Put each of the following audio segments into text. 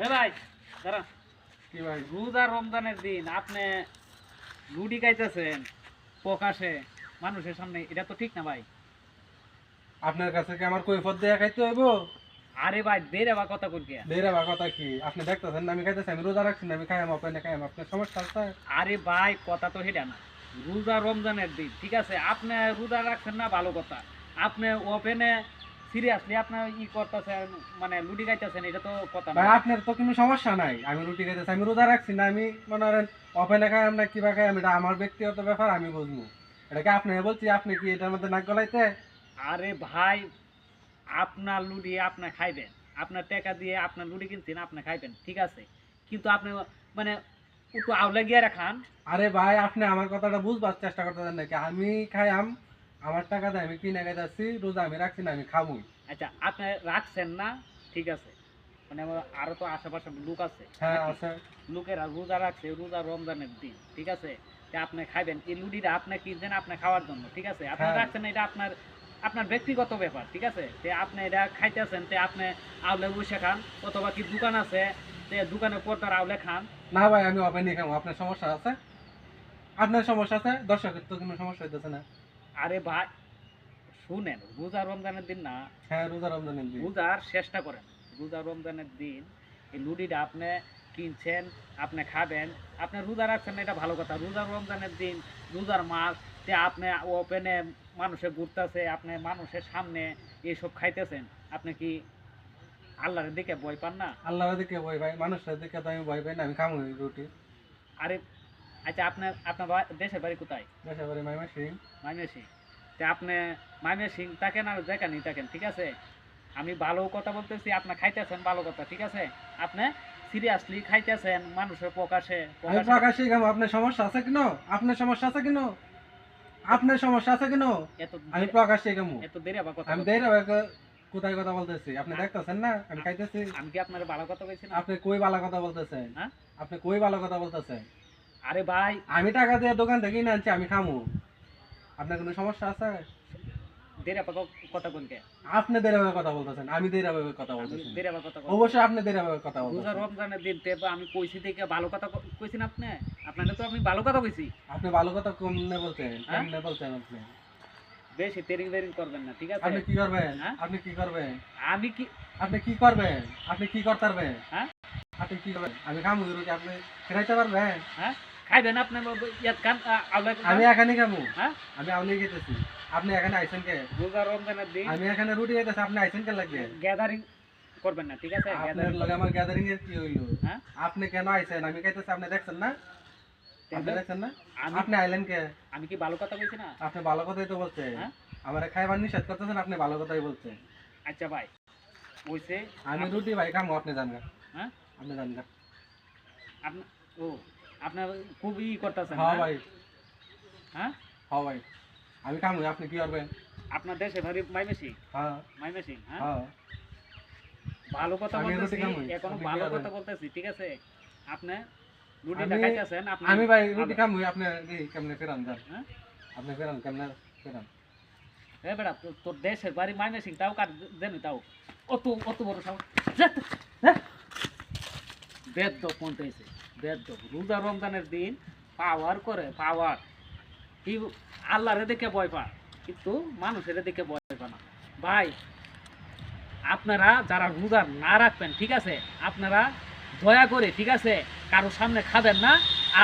ভাই দাঁড়ান। কি ভাই, রোজা রমজানের দিন আপনি রুটি খাইতেছেন প্রকাশে মানুষের সামনে, এটা তো ঠিক না ভাই। আপনার কাছে কি আমার কৈফত দেয়া খাইতে হইব? আরে ভাই দেরে বা কথা কই গিয়া। দেরা বা কথা কি? আপনি দেখতেছেন না আমি খাইতেছি, আমি রোজা রাখছি না, আমি খাইম আপনি খাইম, আপনার সমস্যা আছে? আরে ভাই কথা তো সেটা না, রোজা রমজানের দিন ঠিক আছে, আপনি রোজা রাখছেন না ভালো কথা, আপনি ওপেনে সিরিয়াসলি আপনি ই করতেছেন মানে লুটি খাইতেছেন, এটা তো কথা না। ভাই আপনার তো কোনো সমস্যা নাই, আমি রুটি খাইতেছি, আমি রোজা রাখছি না, আমি মনে করেন অফেনে খাইম না কিবা খাইম, এটা আমার ব্যক্তিগত ব্যাপার, আমি বুঝবো। এটা কি আপনি বলছি, আপনি কি এটার মধ্যে নাক গলাইতে? আরে ভাই আপনার লুডি আপনি খাইবেন, আপনার টাকা দিয়ে আপনার লুডি কিনছেন আপনি খাইবেন ঠিক আছে, কিন্তু আপনি মানে একটু আউলে গিয়ে রাখান। আরে ভাই আপনি আমার কথাটা বুঝবার চেষ্টা করতেছেন নাকি? আমি খাইম, আমার টাকা দিয়ে আমি কিনে খাইতেছি, রোজা আমি রাখছি না, আমি খাবো। আচ্ছা আপনি রাখছেন না ঠিক আছে, মানে আরো তো আশেপাশে লোক আছে, হ্যাঁ নাকি? আছে। লোকেরা রোজা রাখছে, রোজা রমজানের দিন ঠিক আছে, তা আপনি খাইবেন এই লুডিটা, আপনি কিনছেন আপনি খাওয়ার জন্য ঠিক আছে, আপনি হ্যাঁ। রাখছেন এটা আপনার আপনার ব্যক্তিগত ব্যাপার ঠিক আছে, তে আপনি এটা খাইতেছেন, তে আপনি আউলে বসে খান, অথবা কি দোকান আছে তে দোকানের পর্দার আউলে খান। না ভাই আমি অফেনই খাবো, আপনার সমস্যা আছে? আপনার সমস্যা আছে, দর্শকের তো কোনো সমস্যা হইতেছে না। আরে ভাই শুনেন, রোজা রমজানের দিন না, হ্যাঁ রোজা রমজানের দিন। রোজার চেষ্টা করেন, রোজা রমজানের দিন এই লুডিটা আপনি কিনছেন আপনি খাবেন, আপনি রোজা রাখছেন না এটা ভালো কথা, রোজা রমজানের দিন রোজার মাস, তে আপনি ওপেনে মানুষে ঘুরতেছে, আপনি মানুষের সামনে এইসব খাইতেছেন, আপনি কি আল্লাহর দিকে ভয় পান না? আল্লাহর দিকে ভয় ভাই, মানুষের দিকে তো আমি ভয় পাই না, আমি খাবো রুটি। আরে আচ্ছা আপনার আপনার দেশের বাড়ি কোথায়? দেশে বাড়ি মাইমা সিং। ময়মনসিংহ। তে আপনি ময়মনসিংহ থাকেন আর যেখানেই থাকেন ঠিক আছে, আমি ভালো কথা বলতেছি, আপনি খাইতেছেন ভালো কথা ঠিক আছে, আপনি সিরিয়াসলি খাইতেছেন মানুষের প্রকাশে আমি প্রকাশ্যে খাবো, আপনার সমস্যা আছে কেন? আপনার সমস্যা আছে কেন? আপনার সমস্যা আছে কেন? এত আমি প্রকাশ্যে খাবো। এত দেরি আবার কথা আমি বলতে- দেরি কোথায় কথা বলতেছি, আপনি দেখতেছেন না আমি খাইতেছি? আমি কি আপনার ভালো কথা বলছি না? আপনি কই ভালো কথা বলতেছেন? হ্যাঁ আপনি কই ভালো কথা বলতেছেন? আরে ভাই আমি টাকা দিয়ে দোকান থেকে কিনে আনছি, আমি খামু। আপনার কোনো সমস্যা আছে? দেরি আবার কথা বলতে, আপনি দেরিভাবে কথা বলতেছেন, আমি দেরিভাবে কথা আমি বলতেছি। দেরি আবার কথা বলতে, অবশ্যই আপনি দেরিভাবে কথা রোজা বলতেছেন। রমজানের দিন তে আমি কইছি থেকে ভালো কথা কইছি না আপনি, আপনাকে তো আমি ভালো কথা কইছি। আপনি ভালো কথা কমনে বলতেন, হ্যাঁ? কেমনে বলতেন আপনি? বেশি তেরিং বেরিং করবেন না ঠিক আছে। আপনি কি করবেন? হ্যাঁ? আপনি কি করবেন? আমি কি আপনি কি করবেন? আপনি কি করতে পারবেন? হ্যাঁ আপনি কি করবেন? আমি খামু রুটি, আপনি খেলাইতে পারবেন? হ্যাঁ খাইবেন আপনি ইয়াত কান আউলা আমি এখানে খামু। হ্যাঁ আমি আউলি খেতেছি। আপনি এখানে আইছেন কে? রোজা রমজানের দিন আমি এখানে রুটি খাইতেছি, আপনি আইছেন কে লাগে? গ্যাদারিং করবেন না ঠিক আছে, আপনার গ্যাদারিং লগে আমার গ্যাদারিং এর কি হইলো? হ্যাঁ আপনি কেন আইছেন? আমি খাইতেছি, আপনি দেখছেন না? আপনি দেখছেন না? আমি আপনি আইলেন কে? আমি কি ভালো কথা বলছি না? আপনি ভালো কথাই তো বলছেন। হ্যাঁ আমারে খাইবার নিষেধ করতেছেন, আপনি ভালো কথাই বলছেন। আচ্ছা ভাই ওইসে আমি রুটি ভাই খামু, আপনি জান গা। হ্যাঁ আপনি জান গা। আপনি ও আপনার খুবই করতেছেন হ্যাঁ ভাই, হ্যাঁ হ্যাঁ ভাই। আমি খামু, আপনি কি করবেন? আপনার দেশে ভারি মাইমেসি হ্যাঁ, মাইমেসি হ্যাঁ হ্যাঁ। ভালো কথা আমি রুটি বলতেছি, খামু, এখন আপনি কি ভালো করবেন? কথা বলতেছি ঠিক আছে, আপনি রুটিটা আমি খাইতেছেন আপনি আমি ভাই রুটি খামু, আপনি কেমনে ফেরান যান? হ্যাঁ আপনি ফেরান, কেমনে ফেরান? এ বেটা তোর দেশের বাড়ি মাইমেসিং তাও কার দেন তাও অত অত বড় সাহস, বেদ্য পৌঁছে বেদ্য, রোজা রমজানের দিন পাওয়ার করে পাওয়ার, কি আল্লাহরে দেখে ভয় পায় কিন্তু মানুষের দেখে ভয় পায় না। ভাই আপনারা যারা রোজা না রাখবেন ঠিক আছে, আপনারা দয়া করে ঠিক আছে কারোর সামনে খাবেন না,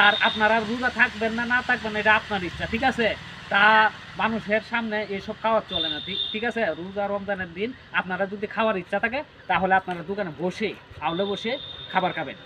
আর আপনারা রোজা থাকবেন না না থাকবেন না এটা আপনার ইচ্ছা ঠিক আছে, তা মানুষের সামনে এসব খাওয়ার চলে না ঠিক ঠিক আছে। রোজা রমজানের দিন আপনারা যদি খাওয়ার ইচ্ছা থাকে তাহলে আপনারা দোকানে বসে আউলে বসে খাবার খাবেন।